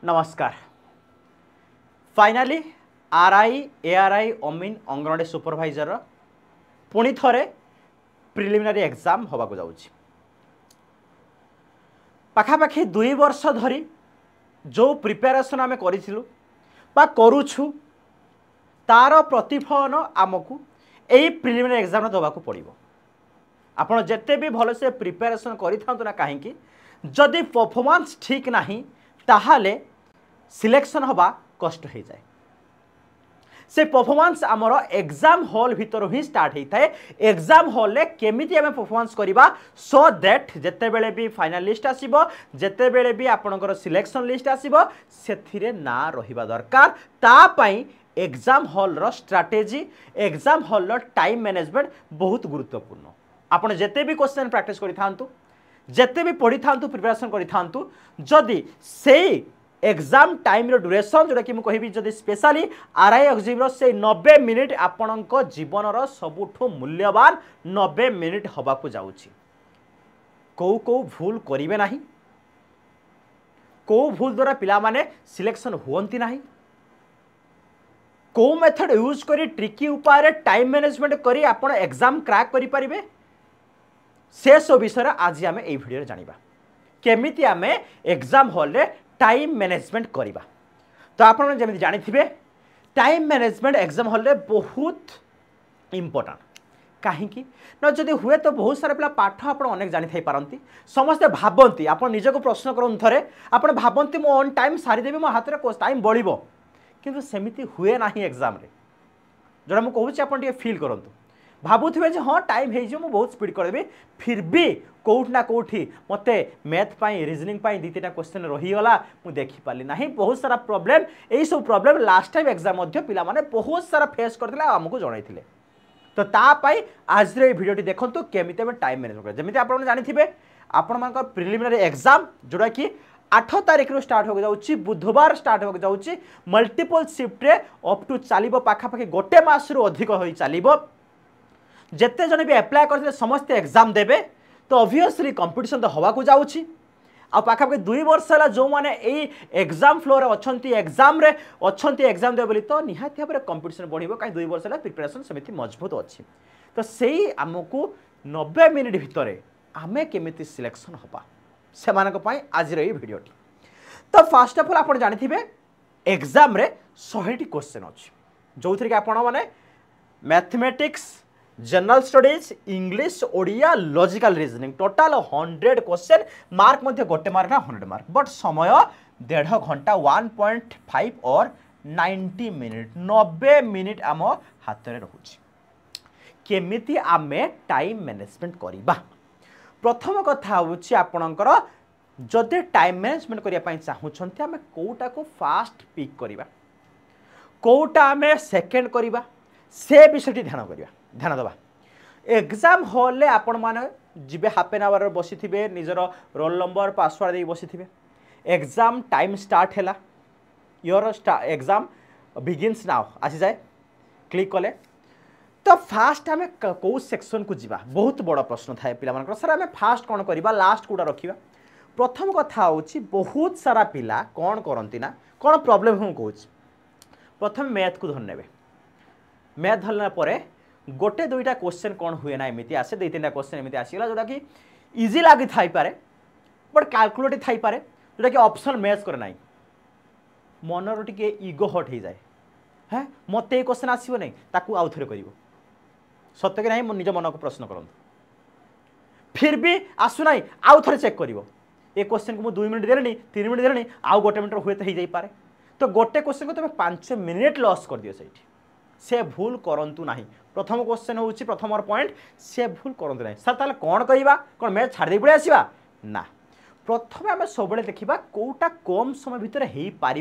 नमस्कार। Finally RI ARY अमीन anganwadi supervisor पुणी थरे प्रिलिमिनारी एग्जाम होबाकु जाउछि। पाखापाखि 2 वर्ष धरी जो प्रिपेरेसन आमे करिथिलु बा करूछु तार प्रतिफलन आमकु एई प्रिलिमिनारी एग्जाम दबाकु पड़िबो। आपण जेते भी भल से प्रिपेरेसन करिथांतु ना काहेकि जदि परफॉर्मेंस ठीक नाही ताहाले सिलेक्शन हवा कष्ट हो जाए। से परफॉर्मेंस आमर एग्जाम हॉल भीतर ही स्टार्ट होता है। एग्जाम हॉल ले केमिति आमे परफॉर्मेंस करिबा सो दैट जेते बेले भी फाइनल लिस्ट आसीबो जेते बेले भी आपनकर सिलेक्शन लिस्ट आसीबो सेथिरे ना रहिबा दरकार। ता पई एग्जाम हॉल रो स्ट्रैटेजी एग्जाम हॉल रो टाइम मैनेजमेंट बहुत गुरुत्वपूर्ण। आपण जेते भी क्वेश्चन प्रैक्टिस करि थांतु जेते भी पढ़ी थांतु प्रिपरेशन करि थांतु जदि सेई एग्जाम टाइम रो ड्यूरेशन जोटा कि मुझे जदि स्पेशली आरआई एग्जाम से 90 मिनिट आपणक जीवन रो सबुठो मूल्यवान 90 मिनिट हबाकु जाउछि। को भूल करिवे नाही, को भूल द्वारा पिला माने सिलेक्शन हुवंती नाही, को मेथड यूज करी ट्रिकी उपाय टाइम मैनेजमेंट करी आपण एग्जाम क्रैक करि परिबे से सब विषय आज आम ये भिडियो जानिबा केमिति आमे एग्जाम हॉल रे टाइम मैनेजमेंट करिबा। तो आपण जेमिति जानिथिबे टाइम मैनेजमेंट एग्जाम हॉल रे बहुत इंपोर्टेंट। काहेकि न जदि हुए तो बहुत सारा पिला पाठ आपण अनेक जानि थाई पारंती समस्त भाबंती आपण निजको प्रश्न करन थरे आपण भाबंती मो ऑन टाइम सारी देबी मो हाथ रे टाइम बळिबो किंतु सेमिति हुए नाही एग्जाम रे। जोरा मु कहूची आपण ଟିକେ फील करंतु भावुवे हाँ टाइम हो बहुत स्पीड करदेवी फिर भी कौट ना कौटी मत मैथ पाई रिजनिंग पाई 2-3 क्वेश्चन रहीगला मुझे देखिपाली ना। बहुत सारा प्रॉब्लम यही सब प्रॉब्लम लास्ट टाइम एग्जाम पिला माने बहुत सारा फेस करते आमको जनइथिले। तो तापाई आज वीडियो देखो केमिति आमे टाइम मैनेज कर जमी आप जानिथिबे आपण प्रिलिमिनरी एग्जाम जोड़ा कि 8 तारिख रु स्टार्ट हो जाउची बुधवार स्टार्ट हो जाउची मल्टीपल शिफ्ट रे अप टू चलिबो पाखापाखि गोटे मास रु अधिक होई चलिबो। जेते जने भी अप्लाई करते समस्त एग्जाम देबे तो ऑब्वियसली कंपटीशन तो हवा को जाउची। आ पाखापाखि 2 वर्ष है जो मैंने यही एग्जाम फ्लोर अच्छी एग्जाम रे अच्छी एग्जाम देवे बोली तो निहाती भाव में कंपटीशन बढ़िबो कहीं 2 वर्ष है प्रिपरेशन सेमिति मजबूत अच्छी। तो सही आमको 90 मिनिट भितर आमे केमिति सिलेक्शन हबा से आज भिडियोटी। तो फर्स्ट ऑफ ऑल आप जानिथिबे एग्जाम रे 100टी क्वेश्चन अच्छी जो थी कि आपण माने mathematics general studies English Odia logical reasoning total 100 question mark मध्य गोटे मार्क ना 100 मार्क बट समय 1.5 घंटा 1.5 और 90 मिनिट 90 मिनिट आम हाथ में रोचे। केमिति आमे टाइम मैनेजमेंट करिबा प्रथम कथा होची आपणकर जदि टाइम मैनेजमेंट करने चाहूँगी आम कौटा को फास्ट पिक करवा कौटा आम सेकेंड करवा से विषय ध्यान दबा। एग्जाम हॉल ले आपण माने जिबे हाफ एन आवर बसी थे निजर रोल नंबर पासवर्ड दे बसी थे एग्जाम टाइम स्टार्ट है योर एग्जाम बिगिन्स नाउ आसी जाए क्लिक कले तो फास्ट आम कौ सेक्शन को जीवा बहुत बड़ प्रश्न थाए पिला सर आम फास्ट कौन करवा लास्ट कौटा रखा। प्रथम कथा होची बहुत सारा पिला कौन करती ना कौन प्रॉब्लम हूँ कहूँ प्रथम मैथ को धरने मैथ धरला परे गोटे 2टा क्वेश्चन कौन हुए ना एमती आसे 2-3टा क्वेश्चन एमती आसीगला जोटा कि इजी लगी थाई पारे बट कैलकुलेट थाई पारे जोटा कि ऑप्शन मैच करे ना मनर टिके इगो हट हो जाए हाँ मत ये क्वेश्चन आसो नहीं ताकू आउ थे कर सत्य कि नहीं निज मन को प्रश्न करूँ फिर भी आसुना आउ थे चेक कर ये क्वेश्चन को 2 मिनट देनी 3 मिनट देनी आउ गोटे मिनट हुए तो हो जाए तो गोटे क्वेश्चन को तुम 5 मिनिट लॉस कर दियो सही से भूल करंतु नहीं। प्रथम क्वेश्चन होची प्रथम पॉइंट से भूल करंतु नहीं सर ताले कौन करवा कौन मैथ छाड़ दे पड़े आसवा ना प्रथम आम सब देखा कौटा कम समय भितर हो पार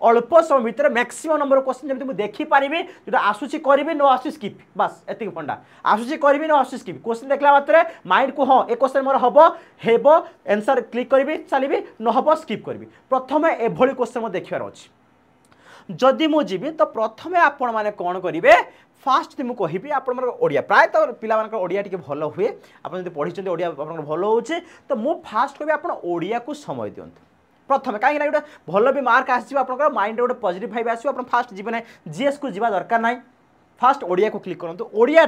अल्प समय भितर मैक्सिमम नंबर क्वेश्चन जमी मुझे देखिपारि जो आसूसी करी न आसू स्किप बस एति फंडा आसूसी करी न आसू स्किप क्वेश्चन देखला मात्रे माइंड को हाँ ए क्वेश्चन मोर हम आंसर क्लिक करी चलिए न हम स्किप करी प्रथम एभली क्वेश्चन देखिबार अच्छी। जदि मु जीवी तो प्रथमे आपण माने कौन करेंगे फास्ट मुझे कहबी आपड़िया प्राय तो पिला ओडिया टी भल हुए आप पढ़ी ओडिया भल हो तो मु फास्ट कह ओडिया को समय दिंतु प्रथम कहीं गोटे भल भी मार्क आसो आप माइंड गोटे पॉजिटिव भाइब आसो आप फास्ट जी ना जीएस को जीवा दरकार ना फास्ट ओडिया को क्लिक करूँ ओडिया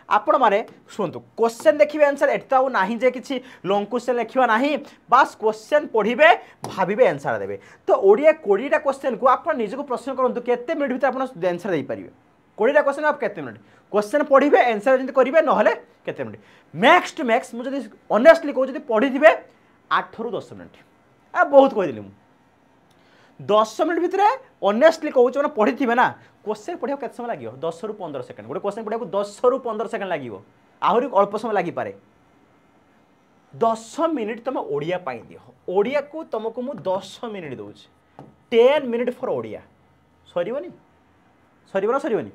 आपण मैंने शुणु क्वेश्चन देखिए आंसर एटा ना जे कि लंग क्वेश्चन लिखा ना बास क्वेश्चन पढ़े भावे आंसर देवे तो ओडिया 20टा क्वेश्चन को आप निजक प्रश्न करूँ केते मिनट भर आप आंसर दे पारे 20टा क्वेश्चन आप केते मिनट क्वेश्चन पढ़े आंसर जब करेंगे ना केते मिनट मैक्स टू मैक्स मुझे ऑनेस्टली कहूँ पढ़ी थे 8 ରୁ 10 मिनट बहुत कहीदेली मुझे 10 मिनट भितर ऑनेस्टली कहूँ मैंने पढ़ी थे ना क्वेश्चन पढ़ा के समय लगे 10 ରୁ 15 सेकंड गोटे क्वेश्चन पढ़ा 10 ରୁ 15 सेकंड लगे आहरी अल्प समय लगिपारे 10 मिनिट तुम ओडिया दियो ओडिया को तुमको मुझे 10 मिनिट दूसरी 10 मिनिट फॉर ओडिया सरनी सरना सरनी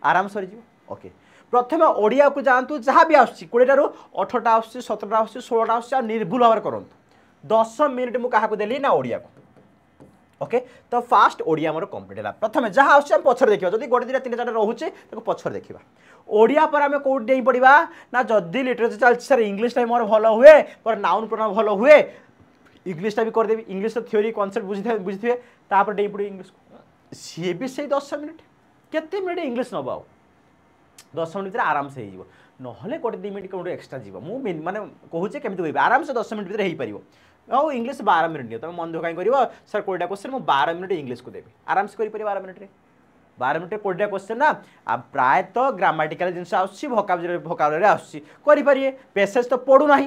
आराम सर ओके प्रथम ओडिया को जातु जहाँ भी आस 20 ରୁ 18टा आस 17टा आस 16टा आस निर्भुल भाव करूँ 10 मिनिट मुझे देली ना ओडिया को ओके तो फास्ट ओडिया मोर कंप्लीट है प्रथम जहाँ आम पछर देखा जब गोटे 2 3 4 रोचे पछर देखा ओडिया पर आम कौट नहीं पड़ा ना जदि लिटरेचर चलती सर इंग्लीशटा मोर भल हुए पर नाउन प्रोनाउन भल हुए इंग्लीशटा भी करदेवी इंग्लीश थ्योरी कॉन्सेप्ट बुझी तापर डेई पड़े इंग्लीश सी भी से 10 मिनिट केते मिनिट इंग्लीश नब 10 मिनिट आराम से हो ना गोटे 2 मिनिट कौटे एक्सट्रा जीव मुझे माने कहूचे केमी आराम से 10 मिनिट भितर हो पार आओ इंग्लीश 12 मिनिट नियो तुम मन दुख कहीं कर सर 20टा क्वेश्चन मुझे 12 मिनिट इंग्लीश को देवी आराम से करें 12 मिनिट 12 मिनिट 20टा क्वेश्चन ना प्रायतः ग्रामाटिकल जिनस भोकाबुलरी आसपारे पैसेज तो पढ़ूना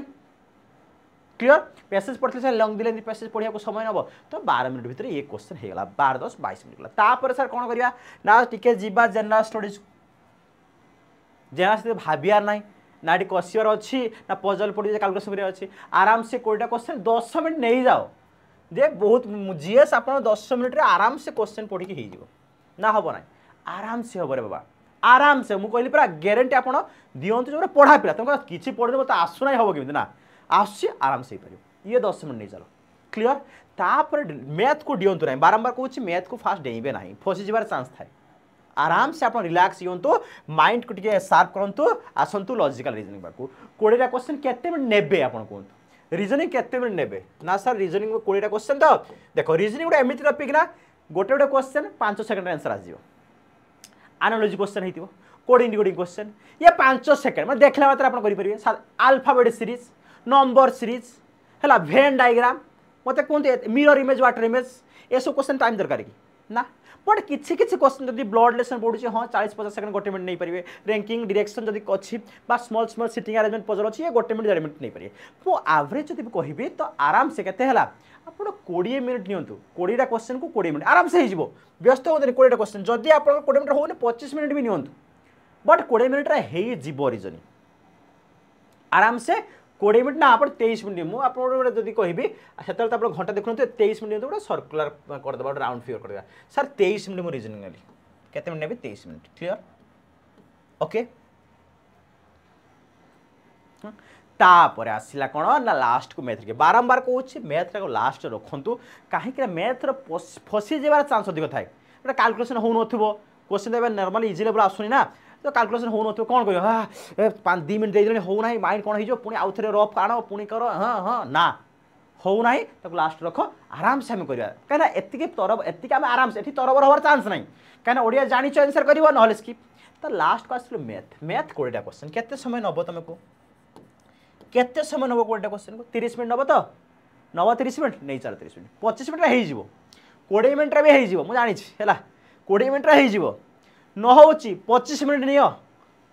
क्लीयर पैसेज पढ़ते सर लंग दिले पैसेज पढ़ा समय नब तो 12 मिनिट भितर ये क्वेश्चन हो गला 12 10 22 मिनिट गला तापर सर कौन करवा ना टिके जीवा जनरल स्टडीज जनरल भावियार ना ना कसियार अच्छी ना पजल पड़ी कैलकुलेशन कर अच्छी आराम से 20टा क्वेश्चन 10 मिनिट नहीं जाओ जे बहुत जीएस आप 10 मिनिट आराम से क्वेश्चन पढ़ी हो ना हम ना आराम से हम रे बाबा आराम से मुझे कहली पूरा ग्यारंटी आप दिंतु जो पढ़ा पिला तुम किसी पढ़े तो आसुना हम केमी ना आस आराम से पार ये 10 मिनिट नहीं चलो क्लीयर तापर मैथ को दिंतु ना बारंबार कहूँ मैथ को फास्ट डेबे ना फसी जबार चान्स थाए आराम से आप रिलैक्स दिंतु माइंड को टे सार्प करूँ आसतु लॉजिकल रीजनिंग को 20टा क्वेश्चन केते मिनिट नेबे आप कहतु रीजनिंग केते मिनिट नेबे ना सर रीजनिंग 20टा क्वेश्चन तो देखो रीजनिंग गोटे एमती टपिक ना गोटे गोटे क्वेश्चन 5 सेकंड आंसर आसो एनालॉजी क्वेश्चन होती कोड इंडिकोडिंग क्वेश्चन ये 5 सेकंड मैं देखला मात्र आप करेंगे अल्फाबेट सीरीज नंबर सीरीज है वेन डायग्राम मत कहते मिरर इमेज वाटर इमेज ये सब क्वेश्चन टाइम दरकार कि ना बट किसी क्वेश्चन जब ब्लड लेसन पड़ू हाँ 40-50 सेकंड गोटे मिनट नहीं पारे रैंकिंग डायरेक्शन जब अच्छी small small sitting arrangement puzzle अच्छी ये गोटे मिनट 1.5 मिनट नहीं पारे मो एवरेज जब कहबी तो आराम से केते हला आप 20 मिनट नियंतु 20टा क्वेश्चन को 20 मिनट आराम से हो व्यस्त होते 20टा क्वेश्चन जदि आप 20 मिनट हो 25 मिनट भी नियंतु बट 20 मिनट हो रीजनिंग आराम से 20 मिनट ना आप 23 मिनट मुझे जब कहबी से घंटा देखो 23 मिनट गोटे सर्कुलर करदे राउंड फिगर करदे सर 23 मिनट मुझे रीजनिंग नेली केते मिनट नेबी 23 मिनट क्लियर ओके तापर आसला कौन ना लास्ट को मैथ के बारंबार कहूँ मैथ लास्ट रखु कहीं मैथ फसी जबार चान्स अधिक थाए कैलकुलेशन हो क्वेश्चन नॉर्मल इजी लेवल आसुनी ना तो कैलकुलेशन हो कौन कह 2 मिनट दे होना माइंड कौन हो पुणी आउ थे रफ आण पुणी कर हाँ हाँ ना होना लास्ट रख आराम से आम करवा कहीं एति तरब एति आराम से तरबर हमार चान्स ना कहीं ओडिया जानी आंसर कर ना स्किप तो लास्ट को आसो मैथ मैथ 20टा क्वेश्चन केते समय नब तुमको केते समय नब 20टा क्वेश्चन को 30 मिनट नब तो नब 30 मिनट नहीं चल 30 मिनट 25 मिनट हो 20 मिनट भी हो जानी है 20 मिनट हो न हो 25 मिनट नहीं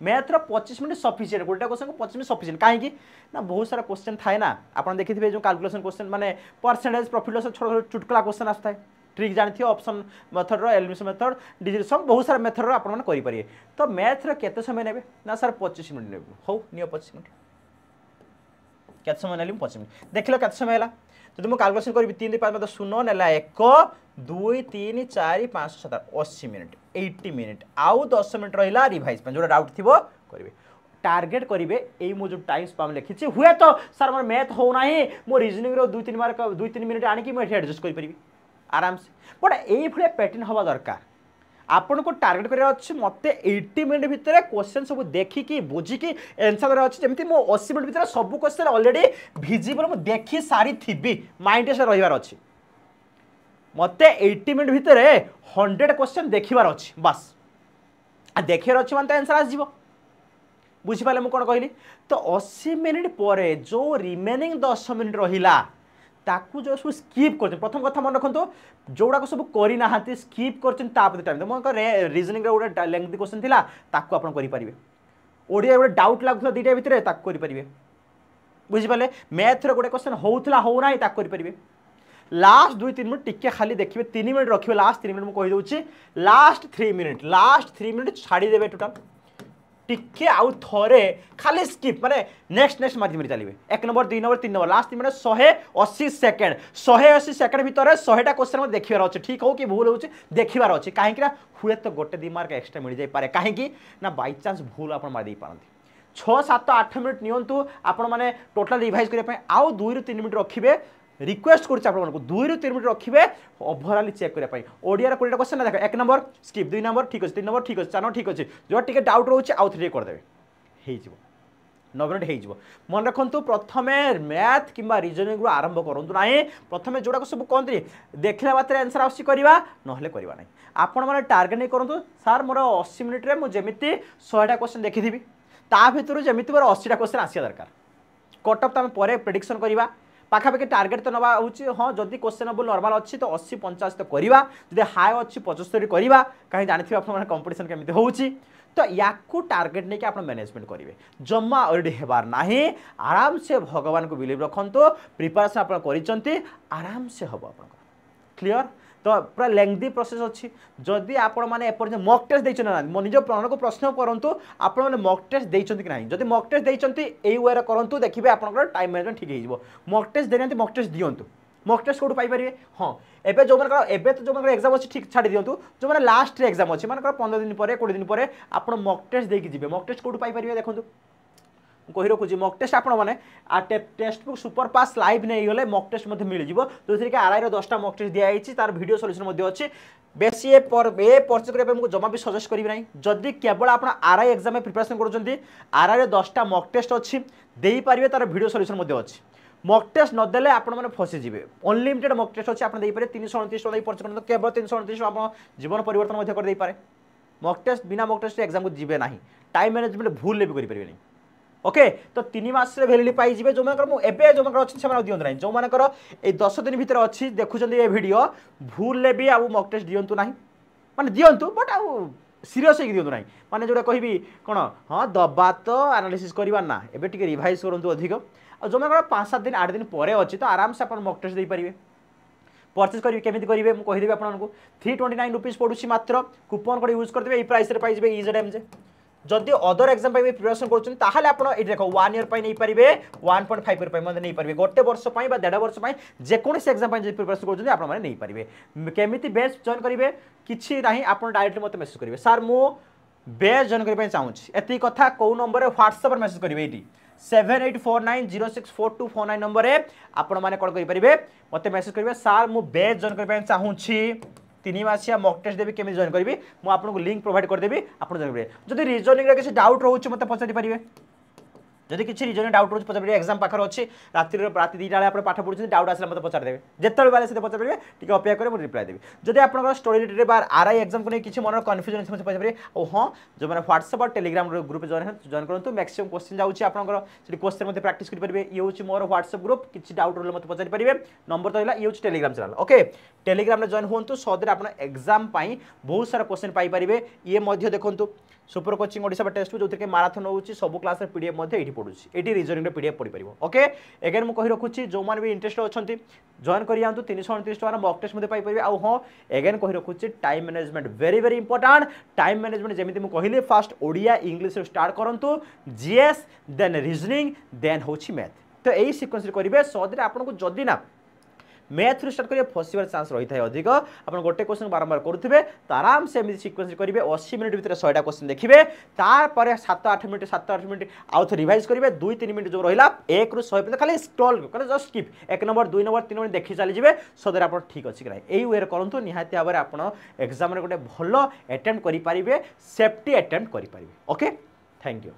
मैथ्र 25 मिनट सफिसीयंट 20टा क्वेश्चन को 25 मिनट सफिसीयंट कहीं ना बहुत सारा क्वेश्चन थाए ना आप देखिए जो कैलकुलेशन क्वेश्चन माने परसेंटेज प्रॉफिट लॉस छोटा छोटा चुटकुला क्वेश्चन आसता है ट्रिक जानते option method elimination method digital बहुत सारा मेथड आपने करेंगे तो मैथ्र केते समय नेबे ना सर 25 मिनट ने हो नियो 25 मिनट केते समय नेली 25 मिनट देख लो केते समय है जो मुझे कैलकुलेशन करी 3 5 मतलब 0 नेला 1 2 3 4 5 7 80 मिनट 80 मिनट आउ 10 मिनट रहा रिवाइज जो डाउट थी करेंगे टार्गेट करेंगे यही मुझे टाइम स्पाम लिखी हुए तो सर मोर मैथ होना मो रिजनिंग 2-3 मार्क 2-3 मिनट आनिकी मुझे एडजस्ट करी आराम से बट ये पैटर्न हवा दरकार आपन को टार्गेट कर मत 80 मिनट भितर क्वेश्चन सब देखिकी बुझिकी आंसर अच्छी जमी मो 80 मिनट भितर सब क्वेश्चन ऑलरेडी भिजिबल मुझे देखी सारी थी माइंड से रही अच्छी मते 80 मिनट भितर 100 क्वेश्चन देखिबार अछि बस आ देखार अच्छे मानते आंसर आसो बुझिपारे मुझे कौन कहली तो 80 मिनिट पर जो रिमेनिंग 10 मिनिट रहा ताकू जो सब स्कीप कर प्रथम कथा मन रखु जोड़ा सब करना स्कीप कर टाइम मो रिजनिंग गोटे लेंथी क्वेश्चन था ताकू आप करेंगे ओडिया गोटे डाउट लगुला दुटा भितर करेंगे बुझिपारे मैथ गोटे क्वेश्चन होता होना करेंगे लास्ट 2-3 मिनट टिके खाली देखिए 3 मिनट रखिए लास्ट 3 मिनट मुझे कहीदे लास्ट 3 मिनट छाड़देवे टोटाल टिके आउ थोड़े खाली स्किप माने नेक्स्ट मारी मारी चलिए 1 number 2 number 3 number last 3 minute 180 second 180 second भितर 100टा क्वेश्चन देखिबार अच्छे ठीक हो कि भूल हो देखिबार अच्छे कहीं हुए तो गोटे 2 मार्क एक्सट्रा मिल जाए कहीं ना बाई चान्स भूल आप मारी पारती 6-7-8 मिनट नियंतु आपण माने टोटाल रिवाइज करने आउ 2-3 मिनट रखिए रिक्वेस्ट कर 2-3 मिनट रखिए ओभरऑल चेक करने ओडिया 20टा क्वेश्चन ना देख 1 नंबर स्किप 2 नंबर ठीक अच्छे 3 नंबर ठीक अच्छे 4 नंबर ठीक अच्छे जो टे डाउट रोचे आउ थे करदे 9 मिनट हो मन रखु प्रथम मैथ कि रिजनिंग आरंभ करूँ ना प्रथम जोड़ा सब कहते देखला मात्र आंसर आसी करवा ना करवा आपण मैंने टार्गेट नहीं करूँ सार मोर 80 मिनिट्रे मुझे 100टा क्वेश्चन देखी ता भर जमी मोर 80टा क्वेश्चन आसा दरकार कट अफ तो आम प्रेडिक्शन करवा पाखापाखि टार्गेट तो नवा हूँ हाँ जदि क्वेश्चनेबल नॉर्मल अच्छी तो 80-85 तो करवा जब हाई अच्छी 75 करवा कहीं जानते आप कंपटीशन केमी हो तो या टार्गेट नहीं कि आप मैनेजमेंट करेंगे जमा अलरेडी हेबार ना आराम से भगवान को बिलीव रखु प्रिपेरेसन आप आराम से हम आप क्लीयर तो पूरा लेंथी प्रोसेस अच्छी जदि आपण मैंने एपर्यंत मक टेस्ट देते ना निज प्राण को प्रश्न करूँ आपने मक टेस्ट देते कि ना जब मक टेस्ट देते वे करूँ देखिए आप टाइम मैनेजमेंट ठीक हो मक टेस्ट देना मक टेस्ट दिंतु मक टेस्ट कौट पाइपर हाँ एवं जो जो एग्जाम अच्छी ठीक छाड़ी दिंतु जो मैंने लास्ट एग्जाम अच्छी मानक 15 दिन पर 20 दिन पर आप मक टेस्ट देके मक टेस्ट कौट पाइपर देखो कही रखुच्छी मक टेस्ट आपने टेक्स्ट बुक सुपर पास लाइव नहीं गले मक टेस्ट मिल जाव जो थी आरआई 10टा मक टेस्ट दिखाई तार वीडियो सॉल्यूशन अच्छी बेसी ए परचेज करने मुझे जमा भी सजेस्ट करी ना जदि केवल आप आरआई एग्जाम प्रिपरेशन कर आरआई 10टा मक टेस्ट अच्छी दे पारे तार वीडियो सॉल्यूशन अच्छी मक टेस्ट नदेले आपने फसीजे अनलिमिटेड मक टेस्ट अच्छी आप 329 टका परचेज कर केवल 329 टका जीवन परिवर्तन कर पारे मक टेस्ट बिना मक टेस्ट एग्जाम को जीवे ना टाइम मैनेजमेंट भूल भी करेंगे ओके तो 3 मास वैलिडिटी पाई जो मैंने जो अच्छी से दिखाते ना जो मानकर 10 दिन भितर अच्छी देखुं ये वीडियो भूल भी आउ मक टेस्ट दिंतु ना माने दिंतु बट आउ सीरीयस दिंतु ना माने जोड़ा कहि कौन हाँ दबा तो एनालिसिस करवा ना एबे टिके रिवाइज करूँ अधिक और जो मैं 5-7 दिन 8 दिन पर अच्छी तो आराम से आप मक टेस्ट दे पारे परचेज करेंगे केमी करेंगे मुझे कहीदेवी आपको 329 रुपीज पड़ुची मात्र कूपन कोड यूज करते ये प्राइस पाइबे इज टाइम जदि अदर एग्जाम प्रिपरेशन कर देख 1 ईयर नहीं पारे 1.5 नहीं पारे गोटे वर्ष 1.5 वर्ष जेकोसी एग्जाम प्रिपरेशन कर नहीं पारे केमी बेच जॉइन करेंगे कि ना आप डायरेक्ट मत मेसेज करेंगे सार मु बेच जॉइन करने चाहूँगी एति कथा कौ नंबर व्हाट्सएप मेसेज करेंगे ये 7849064249 नंबर आपण मैंने कौन करेंगे मत मेसेज करेंगे सार मु बेच जॉइन करने चाहूँगी 3 मासिया मक टेस्ट देवी केमी जॉइन करी मुझे लिंक प्रोवाइड करदेवी आप जॉइन करेंगे जब रिजनिंग किसी डाउट रोचे मत पचारि पारे जदि किसी रिजन डाउट रोज पचार एग्जाम पाखे अच्छी राति 2टा बेले पाठ पढ़ुଛନ୍ତି डाउट आसला मत पचार देवे जिते बारे से पचार पारे टी अपेक्षा करें मुझे रिप्लाई देवी जदि आप स्टोरी रिलेटेड बार आरआई एग्जाम को नहीं किसी मन कन्फ्यूजन अच्छे पचार पारे और हाँ जो मैंने व्हाट्सएप और टेलीग्राम ग्रुप जॉइन करूँ मैक्सिमम क्वेश्चन जाऊँगी आप क्वेश्चन मत प्राक्ट करेंगे ये हूँ मोर व्हाट्सएप ग्रुप किसी डाउट रोल मत पचार पारे नंबर तो है ये हूँ टेलीग्राम चैनल ओके टेलीग्राम में जॉइन हूँ सदे आप एग्जाम बहुत सारा क्वेश्चन पाइपर ये देखो सुपर कोचिंग ओडिशा टेस्ट जो थे माराथन होची सब क्लास पीडीएफ ये पढ़ुची ये रिजनिंग पीडीएफ पढ़ी पार ओके एगेन मुझे रखुच्छी जो मैंने भी इंटरेस्ट अच्छा जॉइन कर 329 टका मक टेस्ट मत पाइपर आउ हाँ एगेन कही रखुच्छी time management very very important time management जमी मुझे कहली फास्ट ओडिया इंग्लिश स्टार्ट करूँ जीएस देन रिजनिंग देन हूँ मैथ तो यही सिक्वेंस करेंगे सदे आपको जदि ना मैथ स्टार्ट करेंगे फसबार चान्स रही है अधिक आप गोटे क्वेश्चन बारंबार करुवे तो आराम से एमती सिक्वेंस करेंगे 80 मिनट भितर 100टा क्वेश्चन देखिए तापर 7-8 मिनट आउ थे रिवाइज करेंगे 2-3 मिनट जो रहा 1 ରୁ 100 खाली स्क्रॉल करें just skip 1 number 2 number 3 number देखी चलीजे सदर आप ठीक अच्छी ना यही वे करूँ निहाती भाव में आप एग्जाम गोटे भल अटेम्प्ट करेंगे सेफ्टी अटेम्प्ट करेंगे ओके थैंक यू।